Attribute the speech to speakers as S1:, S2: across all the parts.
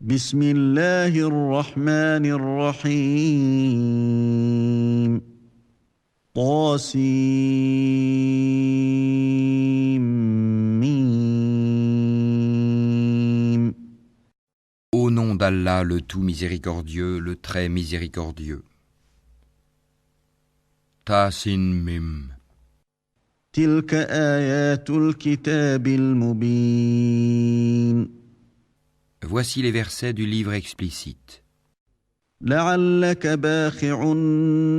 S1: بسم الله الرحمن الرحيم طاسيم
S2: Au nom d'Allah, le tout miséricordieux, le très miséricordieux. Tasin Mim.
S1: تلك آيات الكتاب المبين
S2: Voici les versets du livre explicite.
S1: لعلك باخع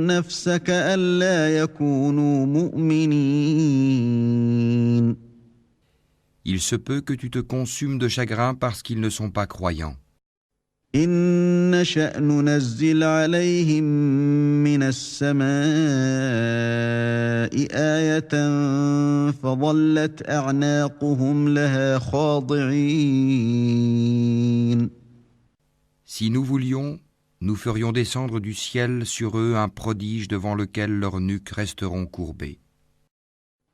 S1: نفسك ألا يكونوا مؤمنين
S2: Il se peut que tu te consumes de chagrin parce qu'ils ne sont pas croyants.
S1: إن نشأ ننزل عليهم من السماء آية فظلت أعناقهم لها خاضعين
S2: Si nous voulions, nous ferions descendre du ciel sur eux un prodige devant lequel leurs nuques resteront courbées.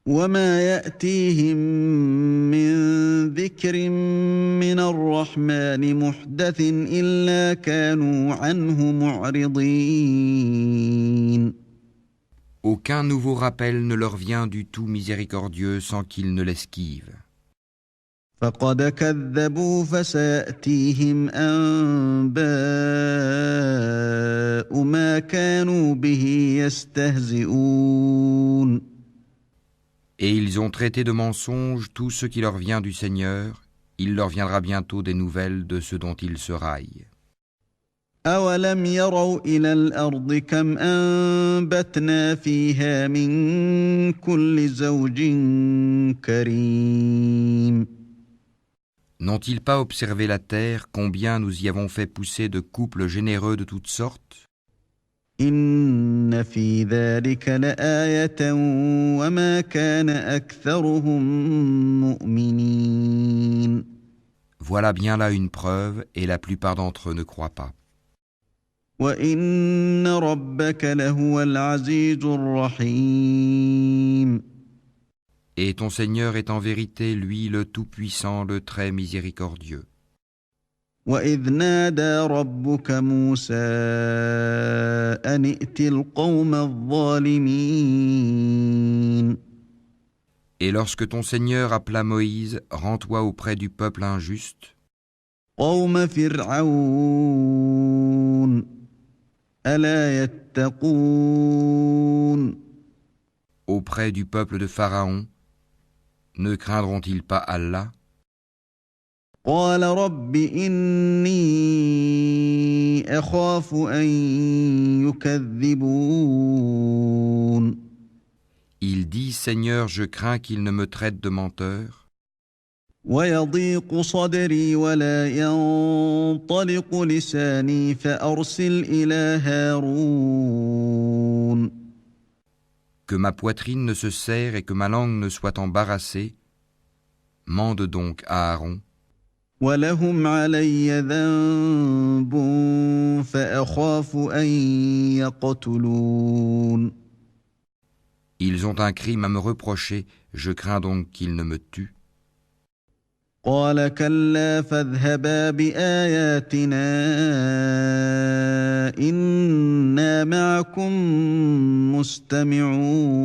S1: وما يأتيهم من ذكر من الرحمن محدث إلا كانوا عنه معرضين
S2: Aucun nouveau rappel ne leur vient du tout miséricordieux sans qu'ils ne l'esquivent.
S1: فقد كذبوا فسيأتيهم أنباء ما كانوا به يستهزئون
S2: Et ils ont traité de mensonges tout ce qui leur vient du Seigneur, il leur viendra bientôt des nouvelles de ce dont ils se raillent.
S1: أولم يروا إلى الأرض كم أنبتنا فيها من كل زوج كريم
S2: N'ont-ils pas observé la terre, combien nous y avons fait pousser de couples généreux de toutes sortes?
S1: إن في ذلك لآية وما كان أكثرهم مؤمنين
S2: Voilà bien là une preuve, et la plupart d'entre eux ne croient pas.
S1: وإن ربك لهو العزيز الرحيم
S2: Et ton Seigneur est en vérité, lui, le Tout-Puissant, le très miséricordieux.
S1: وإذ نادى ربك موسى أن ائت القوم الظالمين
S2: Et lorsque ton Seigneur appela Moïse, rends-toi auprès du peuple injuste,
S1: قوم فرعون ألا يتقون
S2: auprès du peuple de Pharaon, ne craindront-ils pas Allah?
S1: قال رب إني أخاف أن يكذبون
S2: Il dit, Seigneur, je crains qu'il ne me traite de menteur,
S1: ويضيق صدري ولا ينطلق لساني فأرسل إلى هارون
S2: que ma poitrine ne se serre et que ma langue ne soit embarrassée. Mande donc à Aaron,
S1: ولهم علي ذنب فأخاف أن يقتلون
S2: ils ont un crime à me reprocher, je crains donc qu'ils ne me tuent.
S1: قال كلا فاذهبا بآياتنا إنا معكم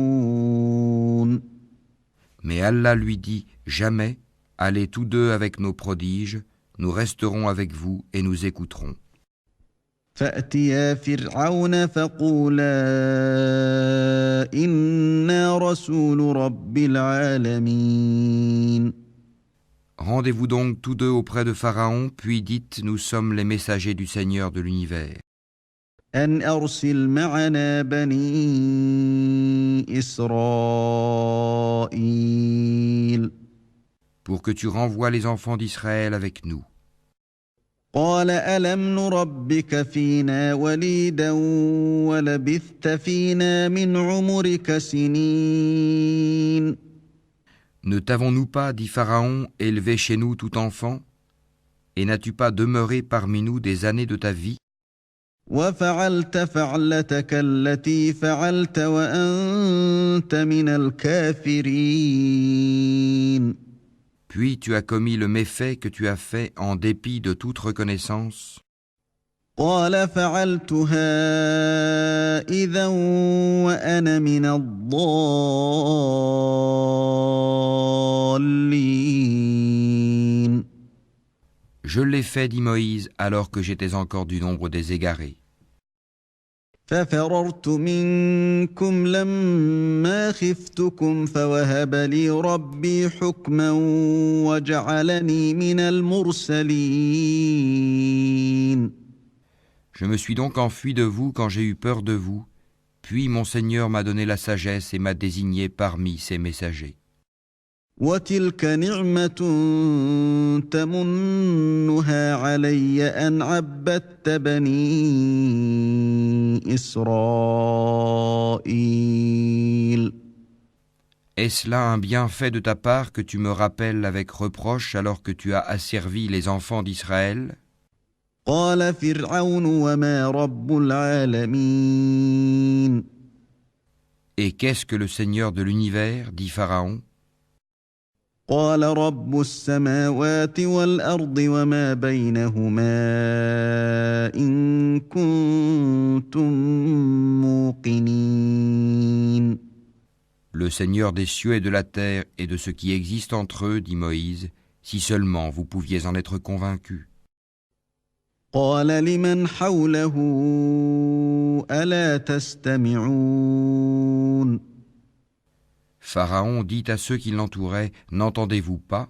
S1: مستمعون
S2: Mais Allah lui dit, jamais, allez tous deux avec nos prodiges, nous resterons avec vous et nous écouterons.
S1: فأتيا فرعون فقولا إنا رسول رب العالمين
S2: Rendez-vous donc tous deux auprès de Pharaon, puis dites, nous sommes les messagers du Seigneur de l'univers.
S1: أن أرسل معنا بني إسرائيل
S2: Pour que tu renvoies les enfants d'Israël avec nous.
S1: قال ألم نربك فينا وليدا ولبثت فينا من عمرك سنين
S2: Ne t'avons-nous pas, dit Pharaon, élevé chez nous tout enfant? Et n'as-tu pas demeuré parmi nous des années de ta vie?
S1: وفعلت فعلتك التي فعلت وأنت من الكافرين
S2: Puis tu as commis le méfait que tu as fait en dépit de toute reconnaissance.
S1: قال فعلتها إذا وأنا من الضالين.
S2: Je l'ai fait, dit Moïse, alors que j'étais encore du nombre des égarés.
S1: ففررت منكم لما خفتكم فوهب لي ربي حكما وجعلني من المرسلين.
S2: Je me suis donc enfui de vous quand j'ai eu peur de vous, puis mon Seigneur m'a donné la sagesse et m'a désigné parmi ses messagers.
S1: وتلك نعمة تمنها علي أن عبدت بني إسرائيل.
S2: Est-ce là un bienfait de ta part que tu me rappelles avec reproche alors que tu as asservi les enfants d'Israël ?
S1: قال فرعون وما رب العالمين.
S2: Et qu'est-ce que le Seigneur de l'univers, dit Pharaon ?
S1: قال رب السماوات والأرض وما بينهما إن كنتم موقنين.
S2: Le Seigneur des cieux et de la terre et de ce qui existe entre eux, dit Moïse, si seulement vous pouviez en être convaincus.
S1: قال لمن حوله ألا تستمعون.
S2: Pharaon dit à ceux qui l'entouraient, n'entendez-vous pas ?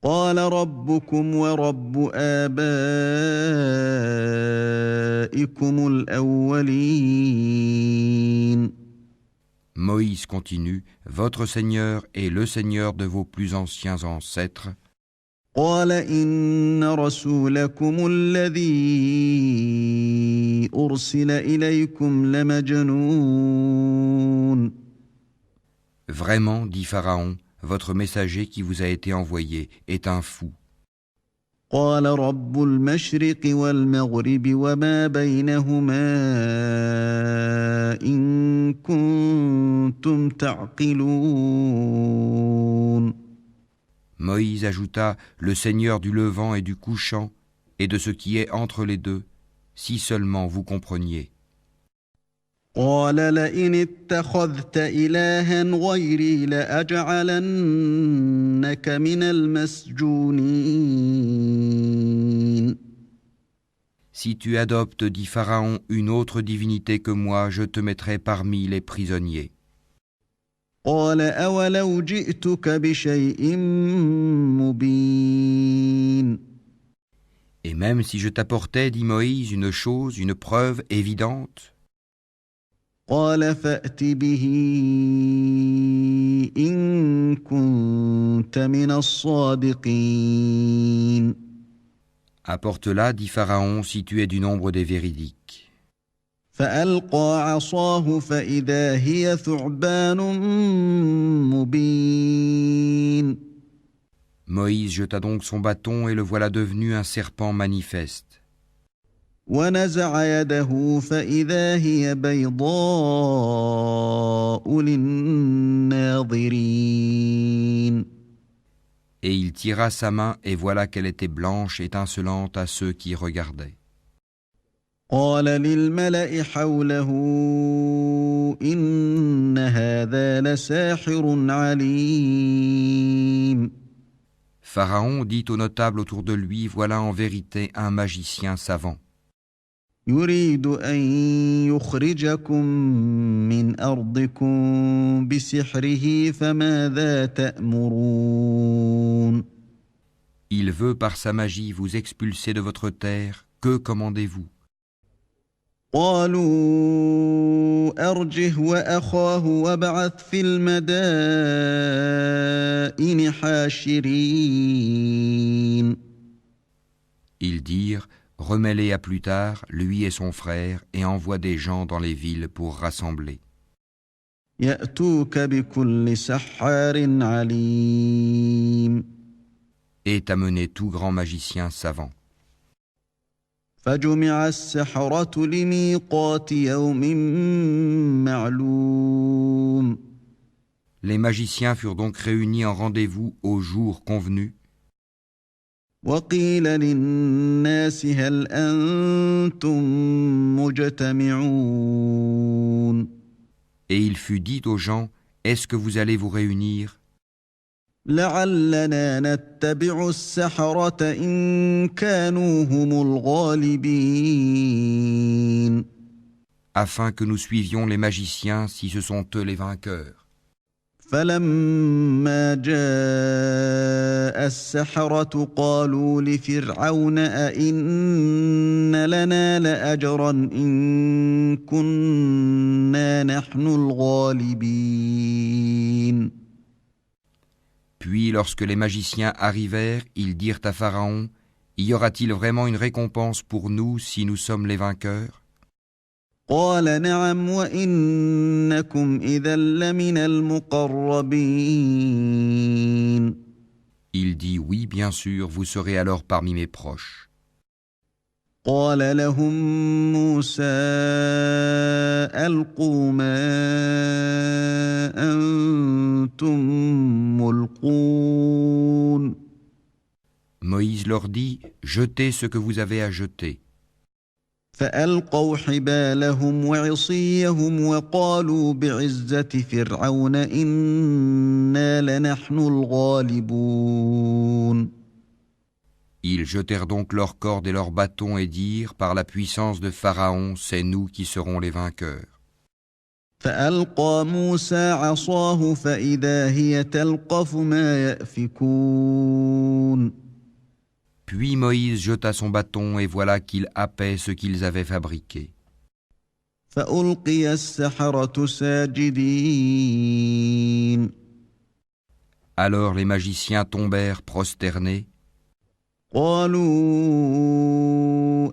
S1: قال ربكم ورب آبائكم الأولين.
S2: Moïse continue, votre Seigneur est le Seigneur de vos plus anciens ancêtres.
S1: قال إن رسولكم الذي أرسل إليكم لمجنون.
S2: Vraiment, dit Pharaon, votre messager qui vous a été envoyé est un fou.
S1: قال رب المشرق والمغرب وما بينهما إن كنتم تعقلون.
S2: Moïse ajouta, le Seigneur du levant et du couchant, et de ce qui est entre les deux, si seulement vous compreniez.
S1: قال لئن اتخذت إلها غيري لأجعلنك من المسجونين.
S2: Si tu adoptes, dit Pharaon, une autre divinité que moi, je te mettrai parmi les prisonniers.
S1: قال أولو جئتك بشيء مبين.
S2: Et même si je t'apportais, dit Moïse, une chose, une preuve évidente,
S1: قال فأت به إن كنت من الصادقين.
S2: apporte-la, dit Pharaon, si tu es du nombre des véridiques.
S1: فألقى عصاه فإذا هي ثعبان مبين.
S2: Moïse jeta donc son bâton et le voilà devenu un serpent manifeste.
S1: ونزع يده فإذا هي بيضاء للناظرين.
S2: Et il tira sa main et voilà qu'elle était blanche, étincelante à ceux qui regardaient.
S1: قال للملأ حوله إن هذا لساحر عليم.
S2: Pharaon dit aux notables autour de lui, voilà en vérité un magicien savant.
S1: يريد أن يخرجكم من أرضكم بسحره فماذا تأمرون.
S2: Il veut par sa magie vous expulser de votre terre, que commandez-vous?
S1: قالوا أرجه وأخاه وابعث في المدائن حاشرين.
S2: Ils dirent, remets-les à plus tard, lui et son frère, et envoie des gens dans les villes pour rassembler.
S1: يأتوك بكل سحار عليم.
S2: Et amener tout grand magicien savant.
S1: فجمع السحرة لميقات يوم معلوم.
S2: Les magiciens furent donc réunis en rendez-vous au jour convenu.
S1: وقيل للناس هل أنتم مجتمعون
S2: Et il fut dit aux gens, est-ce que vous allez vous réunir
S1: لعلنا نتبع السحرة إن كانوا هم الغالبين
S2: afin que nous suivions les magiciens si ce sont eux les vainqueurs.
S1: فلما جاء السحرة قالوا لفرعون أئن لنا لأجرا إن كنا نحن الغالبين
S2: Puis lorsque les magiciens arrivèrent, ils dirent à Pharaon, y aura-t-il vraiment une récompense pour nous si nous sommes les vainqueurs ?
S1: قال نعم وإنكم إذا لمن المقربين
S2: Il dit, oui, bien sûr, vous serez alors parmi mes proches.
S1: قال لهم موسى ألقوا ما أنتم ملقون
S2: Moïse leur dit, jetez ce que vous avez à jeter.
S1: فألقوا حبالهم وعصيهم وقالوا بعزة فرعون إنا لنحن الغالبون
S2: Ils jetèrent donc leurs cordes et leurs bâtons et dirent, par la puissance de Pharaon, c'est nous qui serons les vainqueurs.
S1: فألقى موسى عصاه فإذا هي تلقف ما يأفكون
S2: Puis Moïse jeta son bâton et voilà qu'il happait ce qu'ils avaient fabriqué.
S1: فألقي السحرة ساجدين
S2: Alors les magiciens tombèrent prosternés.
S1: قالوا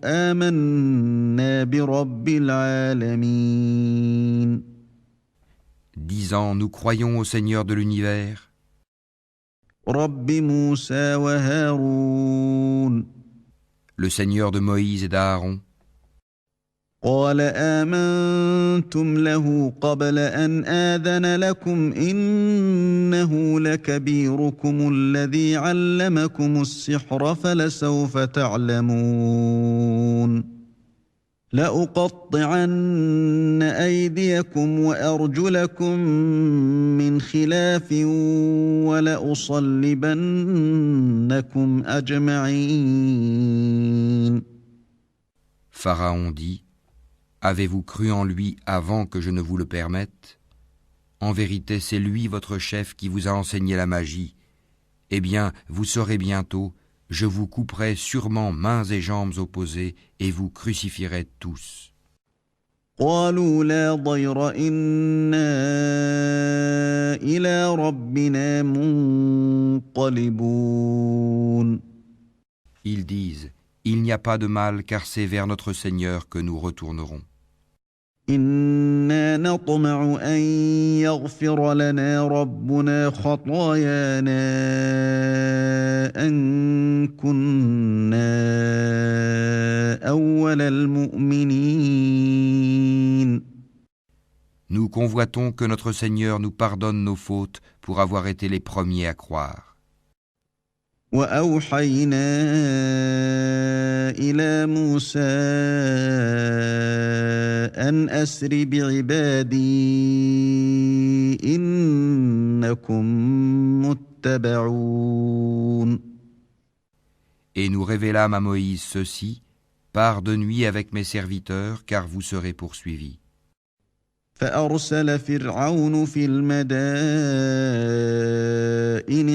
S1: آمنا برب العالمين
S2: Disant, nous croyons au Seigneur de l'univers,
S1: رب موسى وهارون
S2: le Seigneur de Moïse et d'Aaron.
S1: قال آمنتم له قبل أن آذن لكم إنه لكبيركم الذي علمكم السحر فلسوف تعلمون لأقطعن أيديكم وأرجلكم من خلاف ولأصلبنكم أجمعين
S2: Pharaon dit, avez-vous cru en lui avant que je ne vous le permette ? En vérité, c'est lui votre chef qui vous a enseigné la magie. Eh bien, vous saurez bientôt, je vous couperai sûrement mains et jambes opposées et vous crucifierai tous.
S1: قالوا لا ضير إنا إلى ربنا منقلبون
S2: Ils disent, il n'y a pas de mal car c'est vers notre Seigneur que nous retournerons.
S1: إنا نطمع أن يغفر لنا ربنا خطايانا أن كنا أول المؤمنين
S2: Nous convoitons que notre Seigneur nous pardonne nos fautes pour avoir été les premiers à croire.
S1: وأوحينا إلى موسى أن أسر بعبادي إنكم متبعون
S2: Et nous révélâmes à Moïse ceci, pars de nuit avec mes serviteurs, car vous serez poursuivis.
S1: فأرسل فرعون في المدائن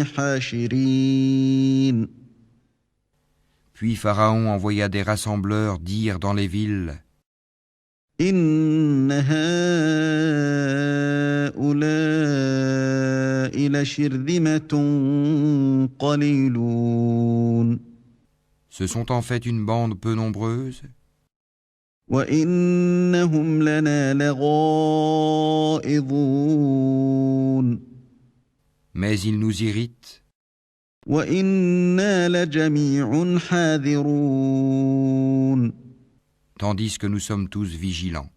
S1: حاشرين
S2: Puis Pharaon envoya des rassembleurs dire dans les villes,
S1: إن هؤلاء لشرذمة قليلون
S2: ce sont en fait une bande peu nombreuse,
S1: وإنهم لنا لغائظون
S2: mais ils nous irritent,
S1: وإنا لجميع حاذرون
S2: tandis que nous sommes tous vigilants.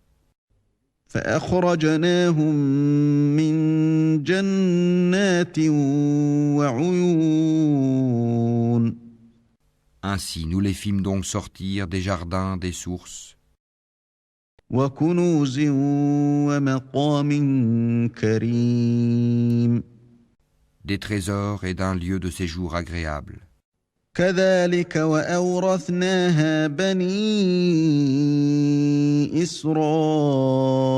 S1: فأخرجناهم من جنات وعيون.
S2: Ainsi nous les fîmes donc sortir des jardins, des sources,
S1: وكنوز ومقام كريم.
S2: des trésors et d'un lieu de séjour agréable.
S1: كذلك وأورثناها بني إسرائيل.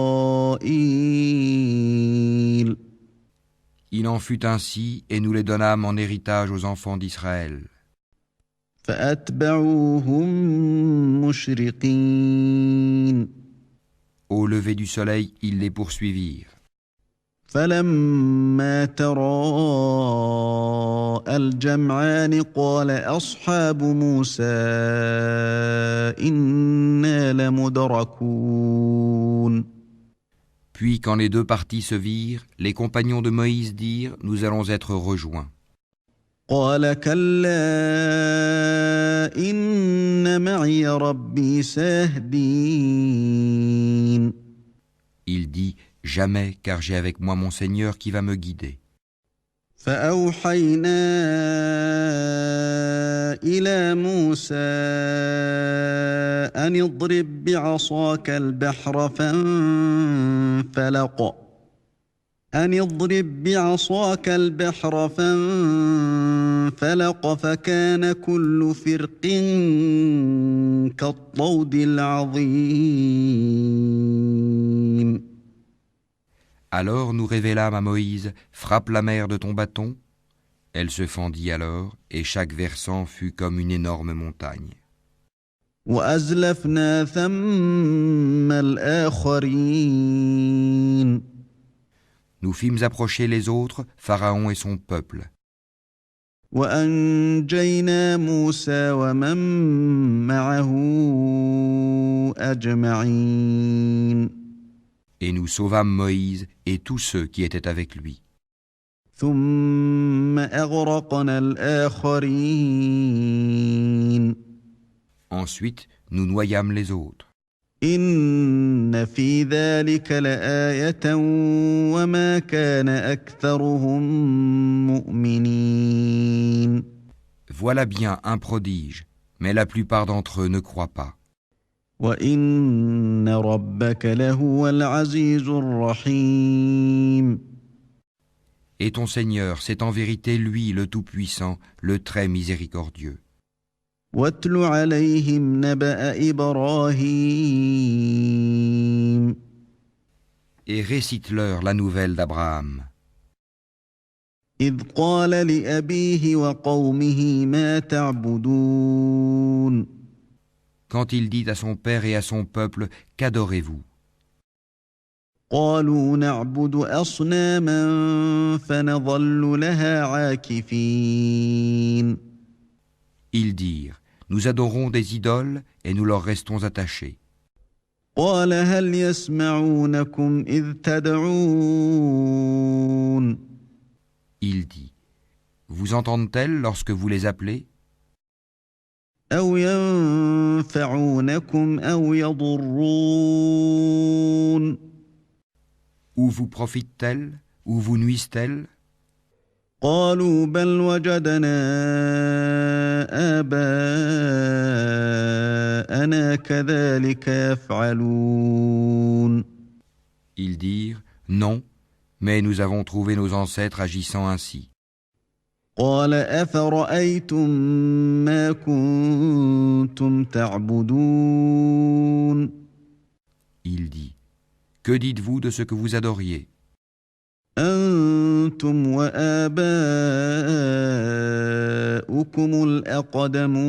S2: Il en fut ainsi, et nous les donnâmes en héritage aux enfants d'Israël.
S1: فأتبعوهم مشرقين.
S2: Au lever du soleil, ils les poursuivirent.
S1: فلما تراءى الجمعان قال أصحاب موسى إنا لمدركون.
S2: Puis, quand les deux parties se virent, les compagnons de Moïse dirent : Nous allons être rejoints.
S1: قال كلا إن معي ربي سيهدين.
S2: Il dit : Jamais, car j'ai avec moi mon Seigneur qui va me guider.
S1: فأوحينا إلى موسى أن اضرب بعصاك البحر فانفلق فكان كل فرق كالطود العظيم.
S2: Alors nous révélâmes à Moïse : Frappe la mer de ton bâton. Elle se fendit alors, et chaque versant fut comme une énorme montagne.
S1: وأزلفنا ثم الآخرين.
S2: Nous fîmes approcher les autres, Pharaon et son peuple.
S1: وأنجينا موسى ومن معه أجمعين.
S2: Et nous sauvâmes Moïse et tous ceux qui étaient avec lui.
S1: ثم أغرقنا الآخرين.
S2: Ensuite, nous noyâmes les autres.
S1: إن في ذلك لآية وما كان أكثرهم مؤمنين.
S2: Voilà bien un prodige, mais la plupart d'entre eux ne croient pas.
S1: وإن ربك لهو العزيز الرحيم.
S2: Et ton Seigneur, c'est en vérité lui le Tout-Puissant, le très miséricordieux.
S1: واتل عليهم نبأ إبراهيم.
S2: Et récite-leur la nouvelle d'Abraham.
S1: إذ قال لأبيه وقومه ما تعبدون.
S2: Quand il dit à son père et à son peuple : Qu'adorez-vous ?
S1: قالوا نعبد أصناما فنظل لها عاكفين.
S2: Ils dirent : Nous adorons des idoles et nous leur restons attachés.
S1: قال هل يسمعونكم إذ تدعون.
S2: Il dit : Vous entendent-elles lorsque vous les appelez ?
S1: أو ينفعونكم أو يضرون.
S2: Ou vous profitent-elles, ou vous nuisent-elles ?
S1: قالوا بل وجدنا آباءنا كذلك يفعلون.
S2: Ils dirent : Non, mais nous avons trouvé nos ancêtres agissant ainsi.
S1: قال أفرأيتم ما كنتم تعبدون.
S2: Il dit : Que dites-vous de ce que vous adoriez ?
S1: أنتم وآباؤكم الأقدمون.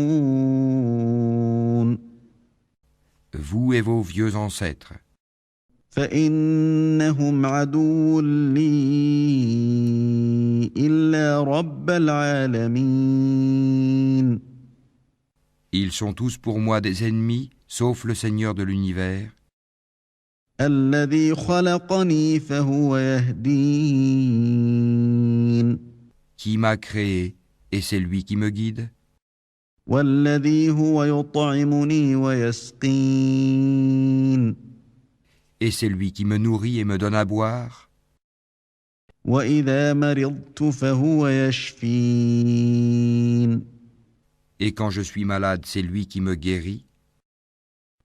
S2: Vous et vos vieux ancêtres.
S1: فإنهم عدو لي إلا رب العالمين.
S2: Ils sont tous pour moi des ennemis, sauf le Seigneur de l'univers,
S1: الذي خلقني فهو يهدين.
S2: qui m'a créé, et c'est lui qui me guide,
S1: والذي هو يطعمني ويسقين.
S2: Et c'est lui qui me nourrit et me donne à boire.
S1: وإذا مرضت فهو يشفين
S2: Et quand je suis malade, c'est lui qui me guérit.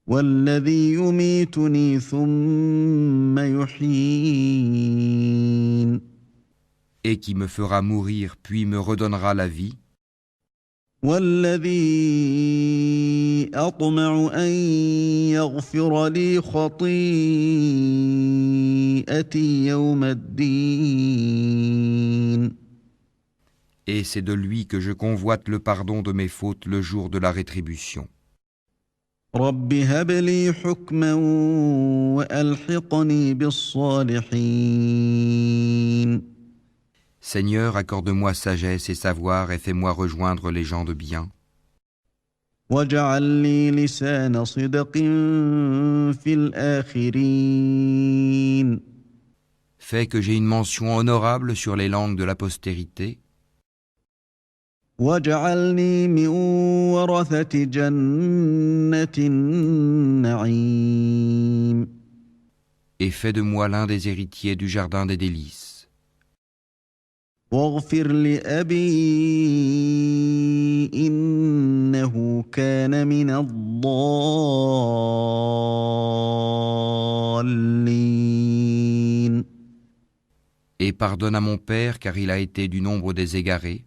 S1: والذي يميتني ثم يحيين
S2: Et qui me fera mourir, puis me redonnera la vie.
S1: والذي أطمع أن يغفر لي خطيئتي يوم الدين
S2: Et c'est de lui que je convoite le pardon de mes fautes le jour de la rétribution.
S1: رب هب لي حكما وألحقني بالصالحين
S2: Seigneur, accorde-moi sagesse et savoir et fais-moi rejoindre les gens de bien.
S1: واجعل لي لسان صدق في الآخرين
S2: Fais que j'ai une mention honorable sur les langues de la postérité.
S1: واجعلني من ورثة جنة النعيم
S2: Et fais de moi l'un des héritiers du jardin des délices.
S1: واغفر لأبي إنه كان من الضالين
S2: Et pardonne à mon père, car il a été du nombre des égarés.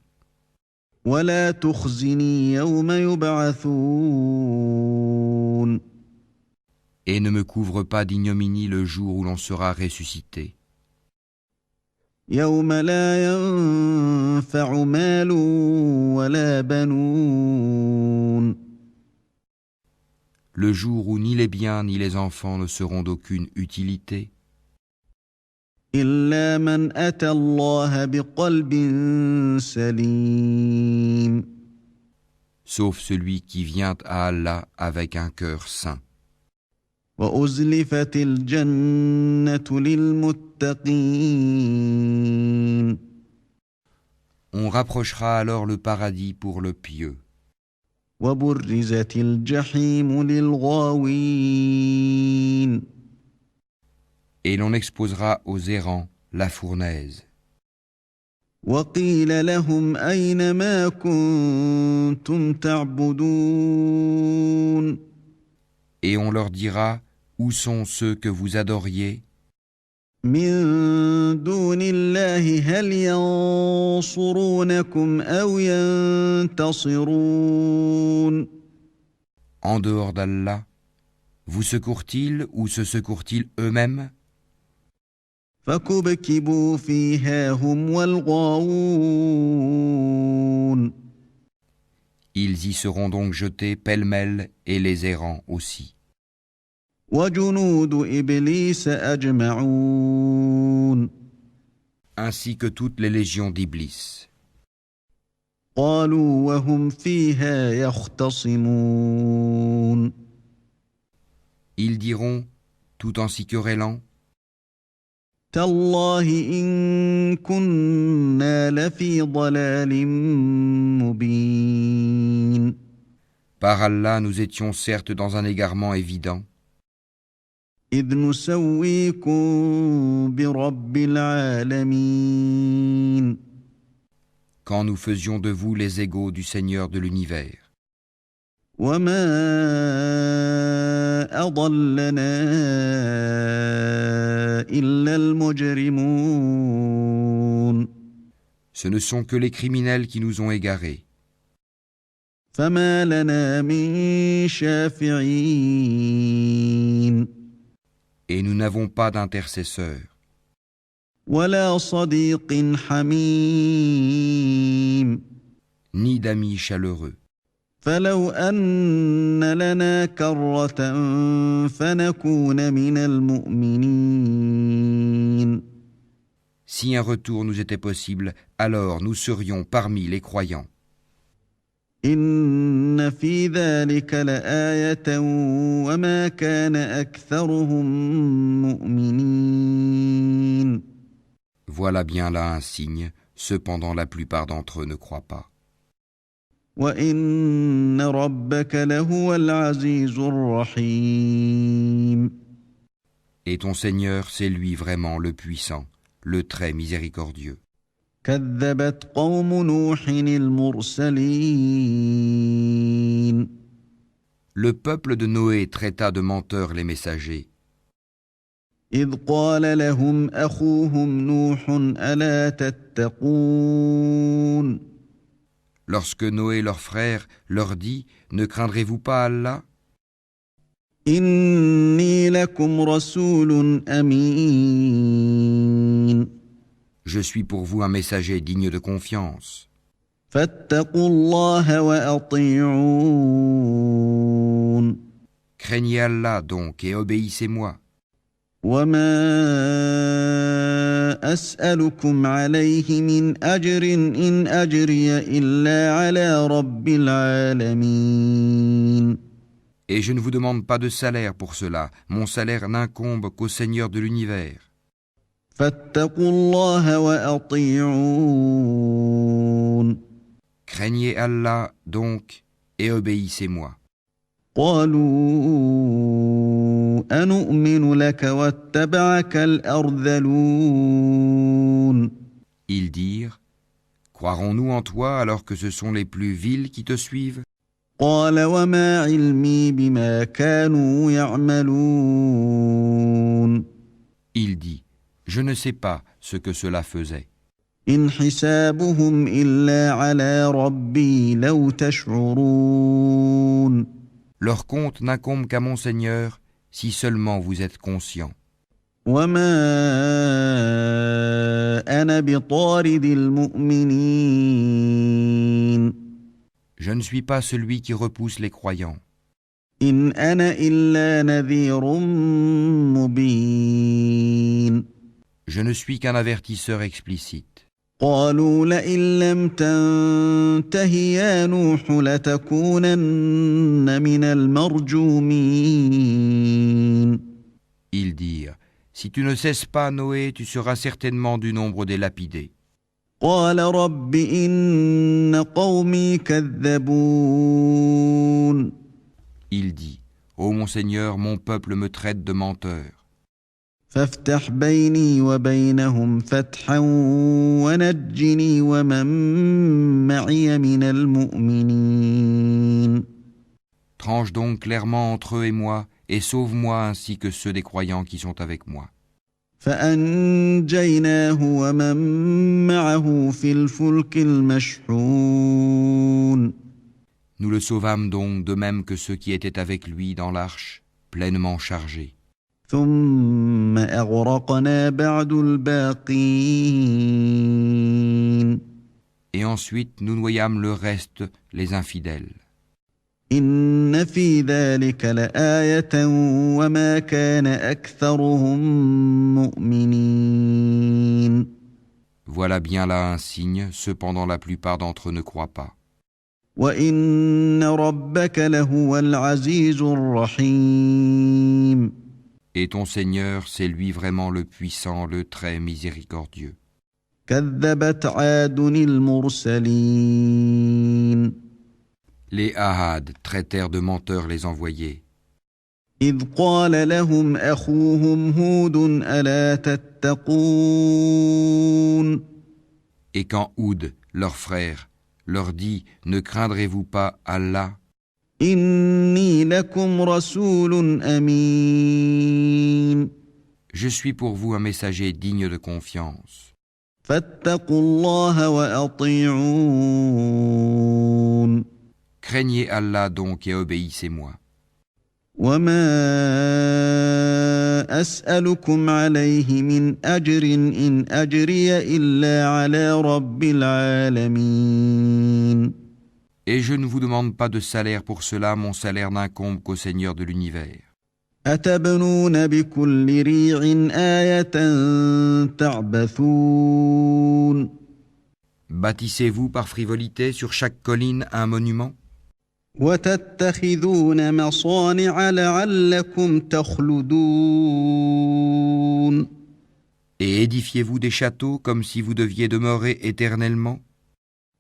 S1: ولا تخزني يوم يبعثون
S2: Et ne me couvre pas d'ignominie le jour où l'on sera ressuscité.
S1: يوم لا ينفع مال ولا بنون
S2: Le jour où ni les biens ni les enfants ne seront d'aucune utilité.
S1: إلا من أتى الله بقلب سليم
S2: Sauf celui qui vient à Allah avec un cœur saint.
S1: وأزلفت الجنة للمتقين
S2: On rapprochera alors le paradis pour le pieux.
S1: وبرزت الجحيم للغاوين
S2: Et l'on exposera aux errants la fournaise.
S1: وقيل لهم أين ما كنتم تعبدون
S2: Et on leur dira, où sont ceux que vous adoriez,
S1: من دون الله هل ينصرونكم أو ينتصرون
S2: en dehors d'Allah, vous secourent-ils ou se secourent-ils eux-mêmes?
S1: فكبكبوا فيها هم والغاوون
S2: Ils y seront donc jetés pêle-mêle et les errants aussi.
S1: وجنود إبليس أجمعون
S2: Ainsi que toutes les légions d'Iblis.
S1: قالوا وهم فيها يختصمون
S2: Ils diront, tout en s'y querellant,
S1: تالله إن كنا لفي ضلال مبين
S2: par Allah, nous étions certes dans un égarement évident,
S1: إذ نسويكم برب العالمين
S2: quand nous faisions de vous les égaux du Seigneur de l'univers.
S1: وما أضلنا إلا المجرمون
S2: Ce ne sont que les criminels qui nous ont égarés.
S1: فما لنا من شافعين
S2: Et nous n'avons pas d'intercesseur,
S1: ولا صديق حميم
S2: ni d'amis chaleureux.
S1: فلو أن لنا كرة فنكون من المؤمنين
S2: Si un retour nous était possible, alors nous serions parmi les croyants.
S1: إن في ذلك لآية وما كان أكثرهم مؤمنين
S2: Voilà bien là un signe, cependant la plupart d'entre eux ne croient pas.
S1: وإن ربك لهو العزيز الرحيم
S2: Et ton Seigneur, c'est lui vraiment le puissant, le très miséricordieux.
S1: كذبت قوم نوح المرسلين
S2: Le peuple de Noé traita de menteurs les messagers.
S1: إذ قال لهم أخوهم نوح ألا تتقون
S2: Lorsque Noé, leur frère, leur dit « Ne craindrez-vous pas Allah ?
S1: إني لكم رسول أمين
S2: Je suis pour vous un messager digne de confiance.
S1: فاتقوا الله وأطيعون
S2: Craignez Allah donc et obéissez-moi.
S1: وما أسألكم عليه من أجر إن أجري إلا على رب العالمين
S2: Et je ne vous demande pas de salaire pour cela. Mon salaire n'incombe qu'au Seigneur de l'univers.
S1: فاتقوا الله وأطيعون
S2: Craignez Allah donc et obéissez-moi.
S1: قالوا أنؤمن لك واتبعك الأرذلون
S2: Ils dirent « Croirons-nous en toi alors que ce sont les plus vils qui te suivent ?»
S1: قال وما علمي بما كانوا يعملون
S2: Il dit « Je ne sais pas ce que cela faisait.
S1: إن حسابهم إلا على ربي لو تشعرون
S2: Leur compte n'incombe qu'à mon Seigneur, si seulement vous êtes conscients.
S1: وما أنا بطارد المؤمنين
S2: Je ne suis pas celui qui repousse les croyants.
S1: إن أنا إلا نذير مبين
S2: Je ne suis qu'un avertisseur explicite.
S1: قالوا لئن لم تنته يا نوح لتكونن من المرجومين
S2: Ils dirent « Si tu ne cesses pas, Noé, tu seras certainement du nombre des lapidés. »
S1: قال رب إن قومي كذبون
S2: Il dit « Ô mon Seigneur, mon peuple me traite de menteur.
S1: فافتح بيني وبينهم فتحا ونجني ومن معي من المؤمنين
S2: Tranche donc clairement entre eux et moi, et sauve-moi ainsi que ceux des croyants qui sont avec moi. »
S1: فأنجيناه ومن معه في الفلك المشحون
S2: Nous le sauvâmes donc de même que ceux qui étaient avec lui dans l'arche, pleinement chargés.
S1: ثم أغرقنا بعد الباقين
S2: Et ensuite nous noyâmes le reste, les infidèles.
S1: إن في ذلك لآية وما كان أكثرهم مؤمنين
S2: Voilà bien là un signe, cependant la plupart d'entre eux ne croient pas.
S1: وإن ربك لهو العزيز الرحيم
S2: Et ton Seigneur, c'est lui vraiment le puissant, le très miséricordieux.
S1: كذبت عاد المرسلين
S2: Les Ahad traitèrent de menteurs les envoyés.
S1: إذ قال لهم أخوهم هود ألا تتقون
S2: Et quand Houd, leur frère, leur dit « Ne craindrez-vous pas Allah ?
S1: إني لكم رسول أمين
S2: Je suis pour vous un messager digne de confiance.
S1: فاتقوا الله وأطيعون
S2: Craignez Allah donc et obéissez-moi.
S1: وما أسألكم عليه من أجر إن أجري إلا على رب العالمين
S2: Et je ne vous demande pas de salaire pour cela, mon salaire n'incombe qu'au Seigneur de l'univers.
S1: أتبنون بكل ريع آية تعبثون
S2: Bâtissez-vous par frivolité sur chaque colline un monument ?
S1: وتتخذون مصانع لعلكم تخلدون
S2: Et édifiez-vous des châteaux comme si vous deviez demeurer éternellement ?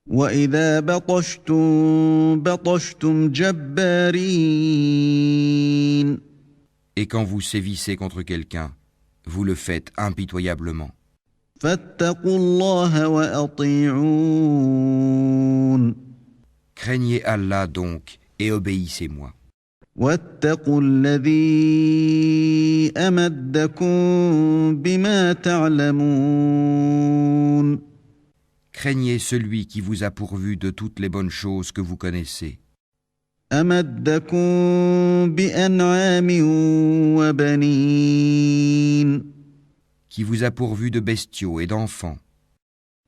S1: وإذا بطشتم بطشتم جبارين
S2: Et quand vous sévissez contre quelqu'un, vous le faites impitoyablement.
S1: فاتقوا الله وأطيعون
S2: Craignez Allah donc et obéissez-moi.
S1: واتقوا الذي أمدكم بما تعلمون
S2: Craignez celui qui vous a pourvu de toutes les bonnes choses que vous connaissez,
S1: أمدكم بأنعام وبنين
S2: qui vous a pourvu de bestiaux et d'enfants,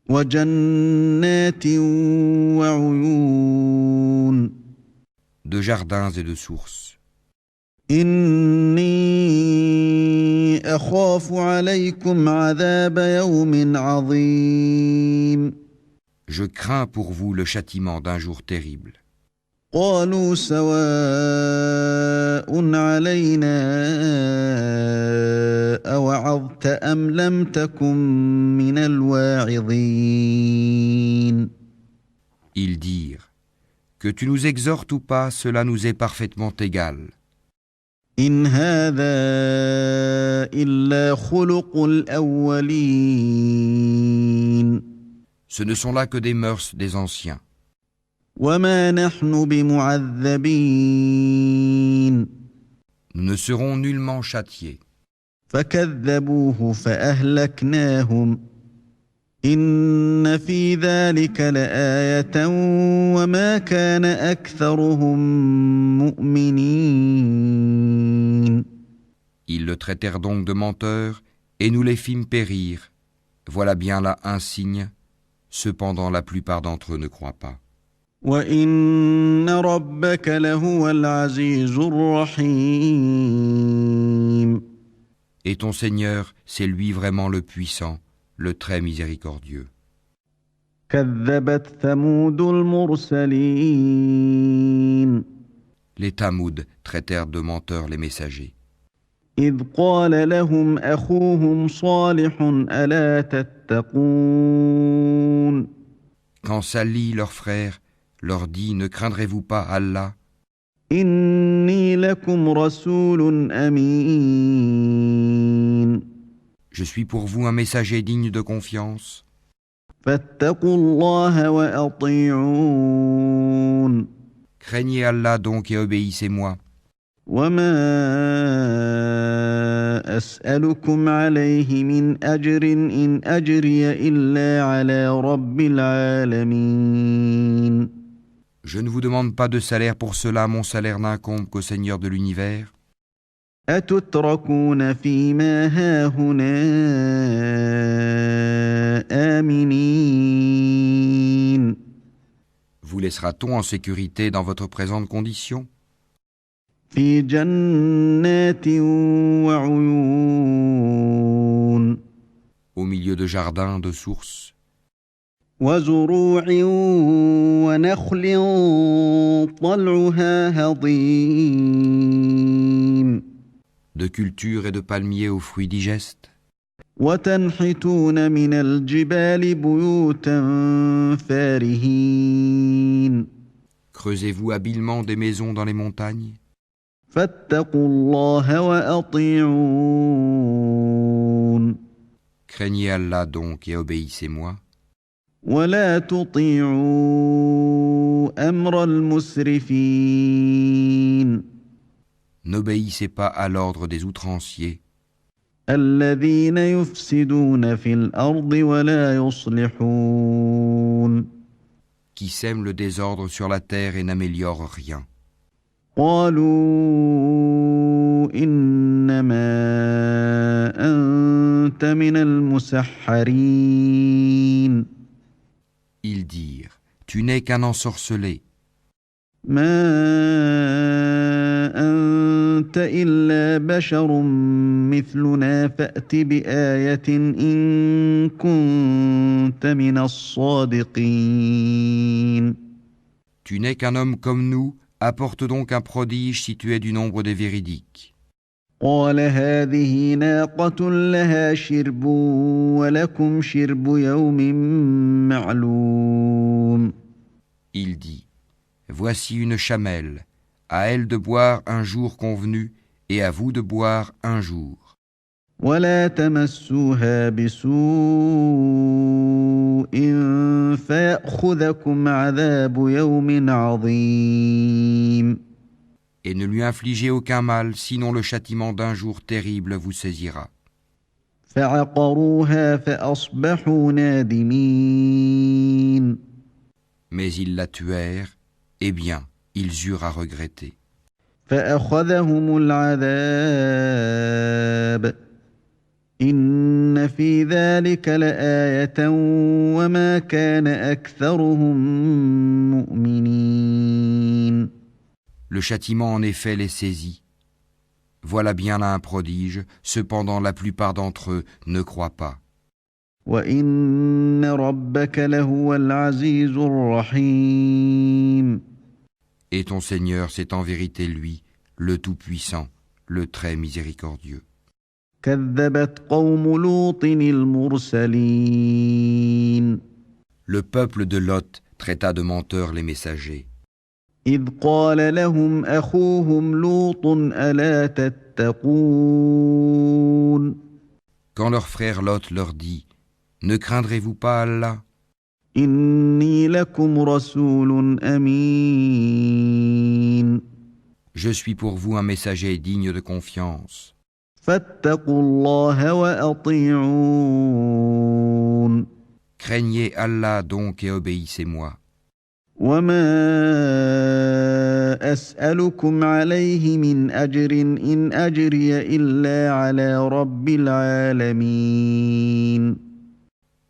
S1: وجنات وعيون
S2: de jardins et de sources.
S1: إني أخاف عليكم عذاب يوم عظيم
S2: Je crains pour vous le châtiment d'un jour terrible.
S1: قالوا سواء علينا أوعظت أم لم تكن من الواعظين
S2: Ils dirent, que tu nous exhortes ou pas, cela nous est parfaitement égal.
S1: إن هذا إلا خلق الأولين
S2: Ce ne sont là que des mœurs des anciens.
S1: وما نحن بمعذبين
S2: Nous ne serons nullement châtiés.
S1: فكذبوه فأهلكناهم إن في ذلك لآية وما كان أكثرهم مؤمنين
S2: Ils le traitèrent donc de menteur, et nous les fîmes périr. Voilà bien là un signe. Cependant, la plupart d'entre eux ne croient pas.
S1: وإن ربك لهو العزيز الرحيم
S2: Et ton Seigneur, c'est lui vraiment le puissant, le très miséricordieux.
S1: كذبت ثمود المرسلين
S2: Les Tamouds traitèrent de menteurs les messagers.
S1: إذ قال لهم أخوهم صالح ألا تتقون
S2: Quand Salih, leur frère, leur dit « Ne craindrez-vous pas Allah ?
S1: إني لكم رسول أمين
S2: Je suis pour vous un messager digne de confiance.
S1: فاتقوا الله وأطيعون
S2: Craignez Allah donc et obéissez-moi.
S1: وما أسألكم عليه من أجر إن أجري إلا على رب العالمين
S2: Je ne vous demande pas de salaire pour cela, mon salaire n'incombe qu'au Seigneur de l'univers.
S1: أتتركون فيما هاهنا آمنين
S2: Vous laissera-t-on en sécurité dans votre présente condition ?
S1: في جنات وعيون
S2: Au milieu de jardins, de sources,
S1: وزروع ونخل طلعها هضيم
S2: de cultures et de palmiers aux fruits digestes,
S1: وتنحتون من الجبال بيوتا فارهين
S2: creusez-vous habilement des maisons dans les montagnes.
S1: فاتقوا الله وأطيعون
S2: Craignez Allah donc et obéissez-moi.
S1: ولا تطيعوا أمر المسرفين
S2: N'obéissez pas à l'ordre des outranciers,
S1: الذين يفسدون في الأرض ولا يصلحون
S2: qui sèment le désordre sur la terre et n'améliorent rien.
S1: قالوا إنما أنت من المسحرين
S2: Ils dirent, tu n'es qu'un ensorcelé,
S1: ما أنت إلا بشر مثلنا فأت بآية إن كنت من الصادقين
S2: tu n'es qu'un homme comme nous, apporte donc un prodige si tu es du nombre des véridiques.
S1: قال هذه ناقة لها شرب ولكم شرب يوم معلوم
S2: Il dit, voici une chamelle, à elle de boire un jour convenu, et à vous de boire un jour.
S1: ولا تمسوها بسوء فيأخذكم عذاب يوم عظيم
S2: Et ne lui infligez aucun mal, sinon le châtiment d'un jour terrible vous saisira.
S1: فعقروها فأصبحوا نادمين
S2: Mais ils la tuèrent, eh bien, ils eurent à regretter.
S1: فأخذهم العذاب إن في ذلك لآية وما كان أكثرهم مؤمنين
S2: Le châtiment en effet les saisit. Voilà bien là un prodige, cependant la plupart d'entre eux ne croient pas.
S1: وإن ربك لهو العزيز الرحيم
S2: Et ton Seigneur, c'est en vérité lui, le Tout-Puissant, le Très Miséricordieux.
S1: كذبت قوم لوط المرسلين
S2: Le peuple de Lot traita de menteurs les messagers.
S1: إذ قال لهم أخوهم لوط ألا تتقون
S2: Quand leur frère Lot leur dit « Ne craindrez-vous pas Allah ?
S1: إني لكم رسول أمين
S2: Je suis pour vous un messager digne de confiance.
S1: فاتقوا الله وأطيعون
S2: Craignez Allah donc et obéissez-moi.
S1: وما أسألكم عليه من أجر إن أجري إلا على رب العالمين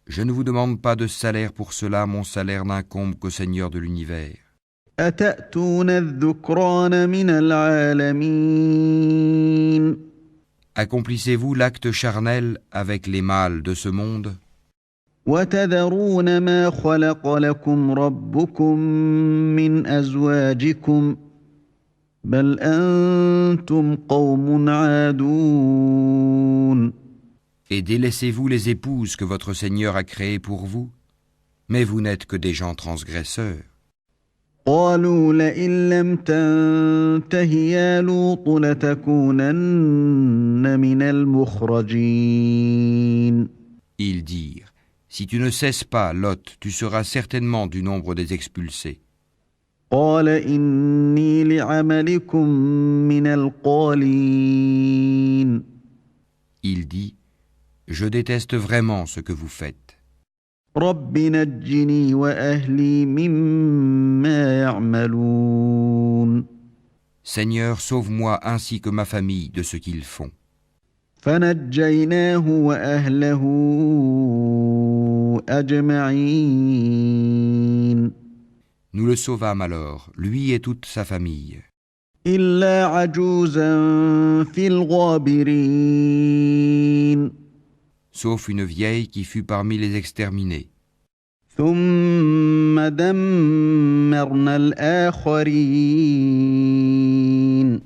S2: Je ne vous demande pas de salaire pour cela, mon salaire n'incombe qu'au Seigneur de l'univers.
S1: أتأتون الذكران من العالمين
S2: Accomplissez-vous l'acte charnel avec les mâles de ce monde
S1: وتذرون ما خلق لكم ربكم من أزواجكم بل أنتم قوم عادون
S2: et délaissez-vous les épouses que votre Seigneur a créées pour vous, mais vous n'êtes que des gens transgresseurs.
S1: قالوا لئن لم تنته يا لوط لتكونن من المخرجين
S2: Ils dirent, si tu ne cesses pas, Lot, tu seras certainement du nombre des expulsés.
S1: قال إني لعملكم من القالين
S2: Il dit, je déteste vraiment ce que vous faites.
S1: رب نجني وأهلي مما يعملون
S2: Seigneur, sauve-moi ainsi que ma famille de ce qu'ils font.
S1: فنجيناه وأهله أجمعين
S2: Nous le sauvâmes alors, lui et toute sa famille,
S1: إلا عجوزا في الغابرين
S2: sauf une vieille qui fut parmi les exterminés.
S1: ثم دمرنا الآخرين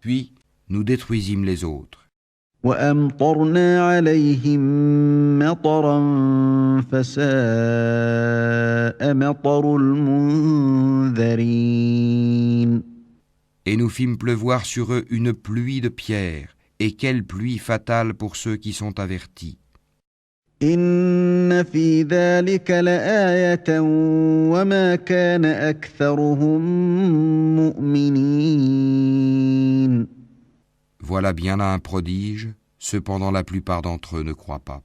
S2: Puis, nous détruisîmes les autres.
S1: وأمطرنا عليهم مطرا فساء مطر المنذرين
S2: Et nous fîmes pleuvoir sur eux une pluie de pierres, et quelle pluie fatale pour ceux qui sont avertis.
S1: إن في ذلك لآية وما كان أكثرهم مؤمنين
S2: Voilà bien là un prodige, cependant la plupart d'entre eux ne croient pas.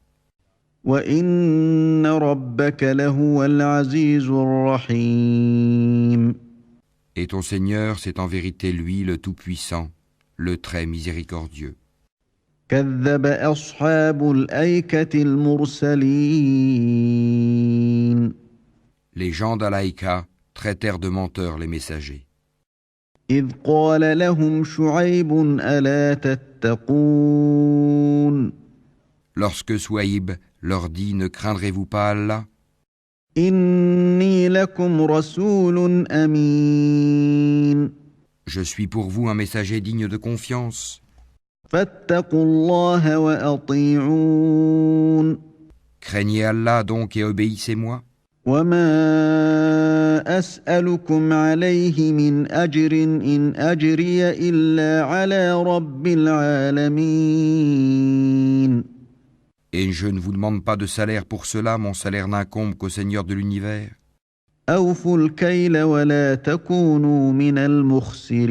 S1: وإن ربك لهو العزيز الرحيم
S2: Et ton Seigneur, c'est en vérité lui le Tout-Puissant, le Très Miséricordieux.
S1: كذب أصحاب الأيكة المرسلين
S2: Les gens d'Alaïka traitèrent de menteurs les messagers.
S1: إذ قال لهم شعيب ألا تتقون
S2: Lorsque Souaïb leur dit « Ne craindrez-vous pas Allah ?
S1: إني لكم رسول أمين
S2: Je suis pour vous un messager digne de confiance.
S1: فاتقوا الله وأطيعون
S2: Craignez Allah donc et obéissez-moi.
S1: وما أسألكم عليه من أجر إن أجري إلا على رب العالمين.
S2: Et je ne vous demande pas de salaire pour cela, mon salaire n'incombe qu'au Seigneur de l'univers.
S1: أوفوا الكيل ولا تكونوا من المخسرين.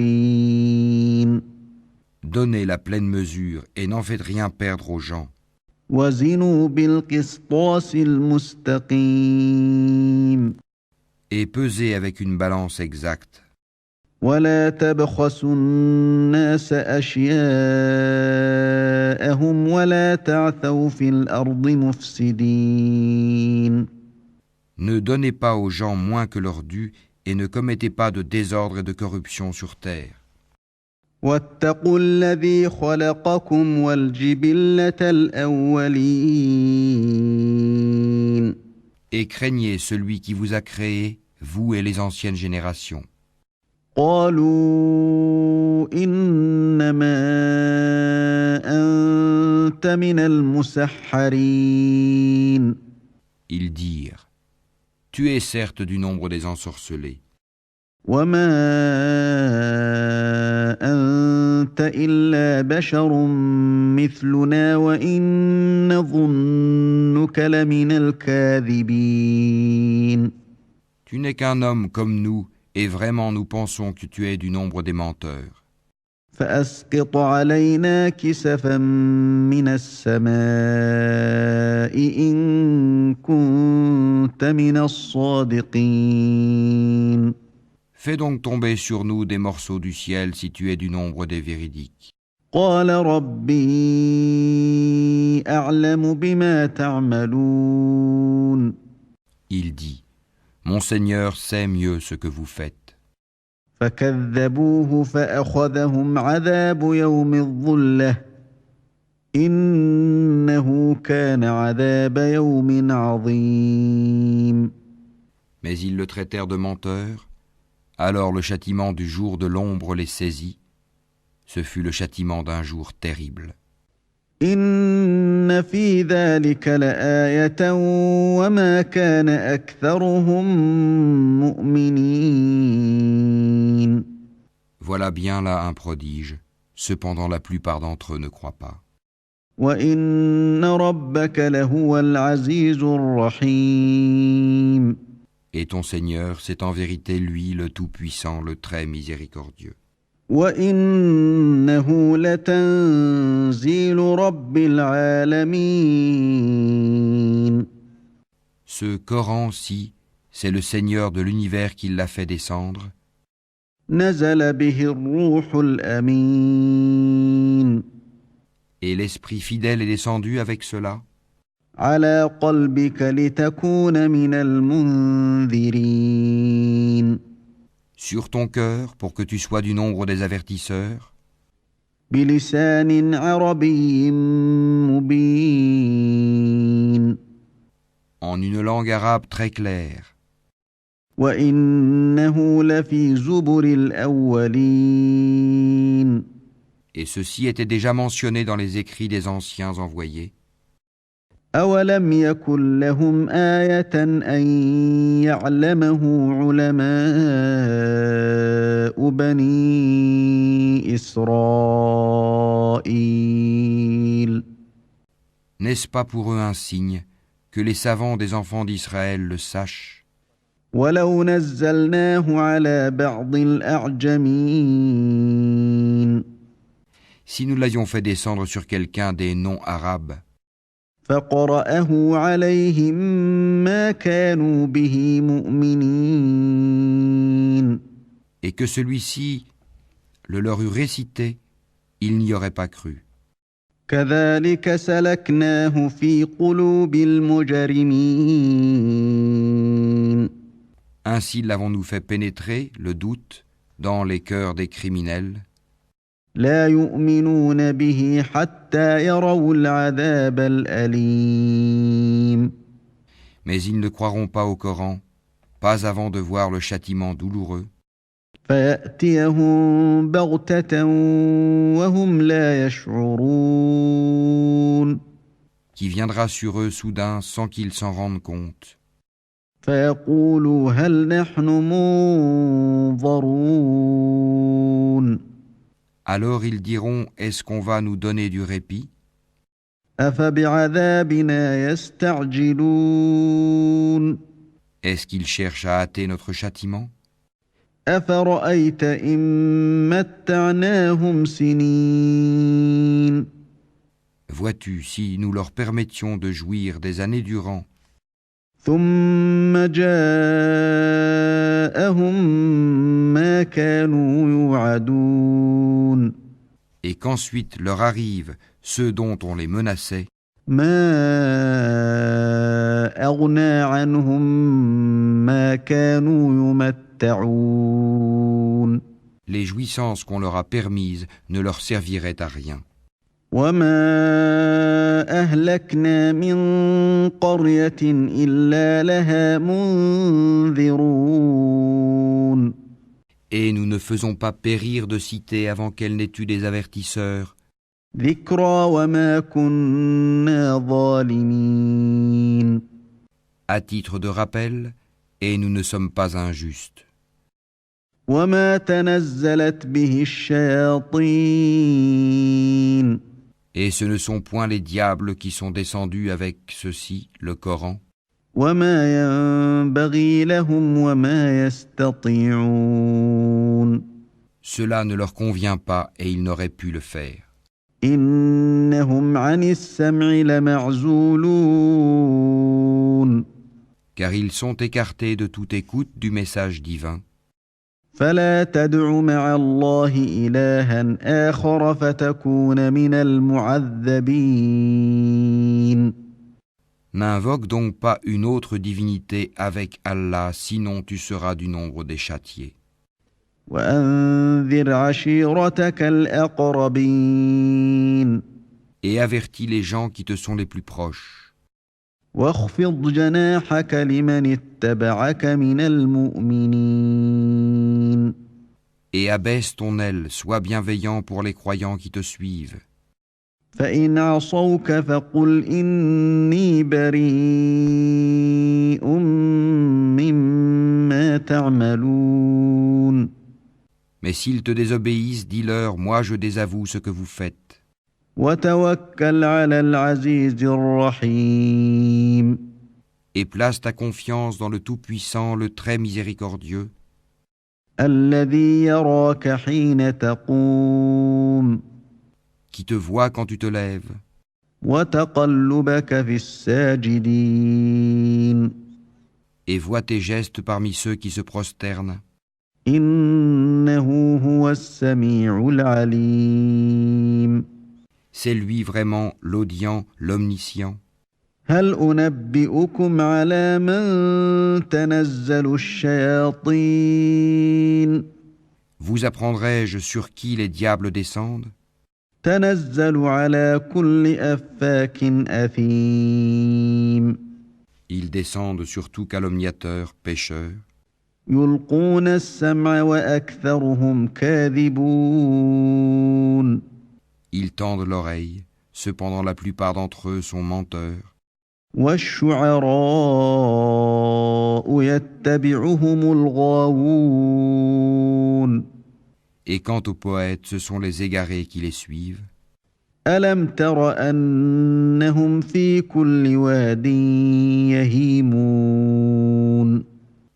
S2: Donnez la pleine mesure et n'en faites rien perdre aux gens.
S1: وزنوا بالقسطاس المستقيم.
S2: Et pesez avec une balance exacte.
S1: ولا تبخسوا الناس أشياءهم ولا تعثوا في الأرض مفسدين.
S2: Ne donnez pas aux gens moins que leur dû et ne commettez pas de désordre et de corruption sur terre.
S1: واتقوا الذي خلقكم والجبلة الأولين.
S2: Et craignez celui qui vous a créé, vous et les anciennes générations.
S1: قالوا إنما أنت من المسحرين.
S2: Ils dirent, tu es certes du nombre des ensorcelés.
S1: وما أنت إلا بشر مثلنا وإن نظنك لمن الكاذبين.
S2: Tu n'es qu'un homme comme nous, et vraiment nous pensons que tu es du nombre des menteurs.
S1: فأسقط علينا كسفا من السماء إن كنت من الصادقين.
S2: Fais donc tomber sur nous des morceaux du ciel si tu es du nombre des véridiques.
S1: قال ربي أعلم بما تعملون.
S2: Il dit, mon Seigneur sait mieux ce que vous faites.
S1: فكذبوه فأخذهم عذاب يوم الظلة إنه كان عذاب يوم عظيم.
S2: Mais ils le traitèrent de menteur. Alors le châtiment du jour de l'ombre les saisit. Ce fut le châtiment d'un jour terrible.
S1: إن في ذلك لآية وما كان أكثرهم مؤمنين.
S2: Voilà bien là un prodige. Cependant la plupart d'entre eux ne croient pas.
S1: وإن ربك لهو العزيز الرحيم.
S2: Et ton Seigneur, c'est en vérité lui le Tout-Puissant, le Très Miséricordieux.
S1: وإنه لتنزيل رب العالمين.
S2: Ce Coran-ci, c'est le Seigneur de l'univers qui l'a fait descendre.
S1: نزل به الروح الأمين.
S2: Et l'Esprit fidèle est descendu avec cela.
S1: على قلبك لتكون من المنذرين.
S2: Sur ton cœur, pour que tu sois du nombre des avertisseurs.
S1: بلسان عربي مبين.
S2: En une langue arabe très claire.
S1: وإنه لفي زبر الأولين.
S2: Et ceci était déjà mentionné dans les écrits des anciens envoyés.
S1: أولم يكن لهم آية أن يعلمه علماء بني إسرائيل.
S2: N'est-ce pas pour eux un signe que les savants des enfants d'Israël le sachent?
S1: ولو نزلناه على بعض الأعجمين.
S2: Si nous l'avions fait descendre sur quelqu'un des non-arabes,
S1: فقرأه عليهم ما كانوا به مؤمنين.
S2: et que celui-ci le leur eût récité, ils n'y auraient pas cru.
S1: كذلك سلكناه في قلوب المجرمين.
S2: Ainsi l'avons-nous fait pénétrer, le doute, dans les cœurs des criminels.
S1: لا يؤمنون به حتى يروا العذاب الأليم.
S2: Mais ils ne croiront pas au Coran, pas avant de voir le châtiment douloureux,
S1: فيأتيهم بغتة وهم لا يشعرون.
S2: qui viendra sur eux soudain sans qu'ils s'en rendent compte.
S1: فيقولوا هل نحن منظرون
S2: Alors ils diront, est-ce qu'on va nous donner du répit?
S1: أفبعذابنا يستعجلون
S2: Est-ce qu'ils cherchent à hâter notre châtiment?
S1: أفرأيت إن متعناهم سنين
S2: Vois-tu, si nous leur permettions de jouir des années durant,
S1: ثم جاءهم ما كانوا يوعدون
S2: et qu'ensuite leur arrivent ceux dont on les menaçait,
S1: ما أغنى عنهم ما كانوا يمتعون
S2: les jouissances qu'on leur a permises ne leur serviraient à rien.
S1: وما أهلكنا من قرية إلا لها منذرون
S2: Et nous ne faisons pas périr de cité avant qu'elle n'ait eu des avertisseurs,
S1: ذكرى وما كنا ظالمين
S2: à titre de rappel, et nous ne sommes pas injustes.
S1: وما تنزلت به الشياطين
S2: Et ce ne sont point les diables qui sont descendus avec ceci, le Coran,
S1: وما ينبغي لهم وما يستطيعون
S2: cela ne leur convient pas et ils n'auraient pu le faire.
S1: إنهم عن السمع لمعزولون
S2: Car ils sont écartés de toute écoute du message divin.
S1: فلا تدع مع الله إلها آخر فتكون من المعذبين
S2: N'invoque donc pas une autre divinité avec Allah, sinon tu seras du nombre des châtiés.
S1: وأنذر عشيرتك الأقربين
S2: Et avertis les gens qui te sont les plus proches.
S1: واخفض جناحك لمن اتبعك من المؤمنين
S2: Et abaisse ton aile, sois bienveillant pour les croyants qui te suivent.
S1: فإن عصوك فقل إني بريء مما تعملون
S2: Mais s'ils te désobéissent, dis-leur, moi je désavoue ce que vous faites.
S1: وتوكل على العزيز الرحيم
S2: Et place ta confiance dans le Tout-Puissant, le Très Miséricordieux,
S1: الذي يراك حين تقوم
S2: qui te voit quand tu te lèves,
S1: وتقلبك في الساجدين
S2: et voit tes gestes parmi ceux qui se prosternent.
S1: إنه هو السميع العليم
S2: C'est lui vraiment l'audient, l'omniscient.
S1: هل أنبئكم على من تنزل الشياطين
S2: Vous apprendrai-je sur qui les diables descendent?
S1: تنزل على كل أفاك أثيم
S2: Ils descendent sur tout calomniateur, pécheur.
S1: يلقون السمع وأكثرهم كاذبون
S2: Ils tendent l'oreille, cependant la plupart d'entre eux sont menteurs.
S1: والشعراء يتبعهم الغاوون
S2: Et quant aux poètes, ce sont les égarés qui les suivent.
S1: ألم تر أنهم في كل واد يهيمون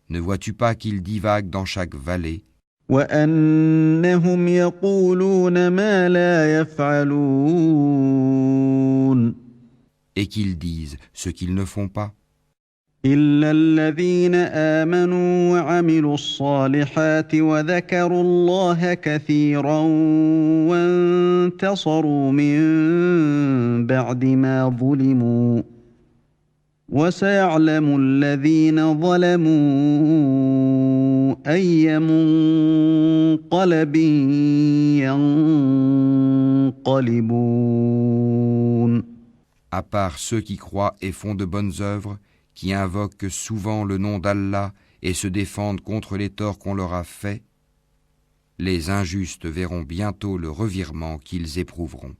S2: Ne vois-tu pas qu'ils divaguent dans chaque vallée,
S1: وأنهم يقولون ما لا يفعلون
S2: et qu'ils disent ce qu'ils ne font pas?
S1: إلا الذين آمنوا وعملوا الصالحات وذكروا الله كثيرا وانتصروا من بعد ما ظلموا وسيعلم الذين ظلموا أي منقلب ينقلبون
S2: À part ceux qui croient et font de bonnes œuvres, qui invoquent souvent le nom d'Allah et se défendent contre les torts qu'on leur a faits, les injustes verront bientôt le revirement qu'ils éprouveront.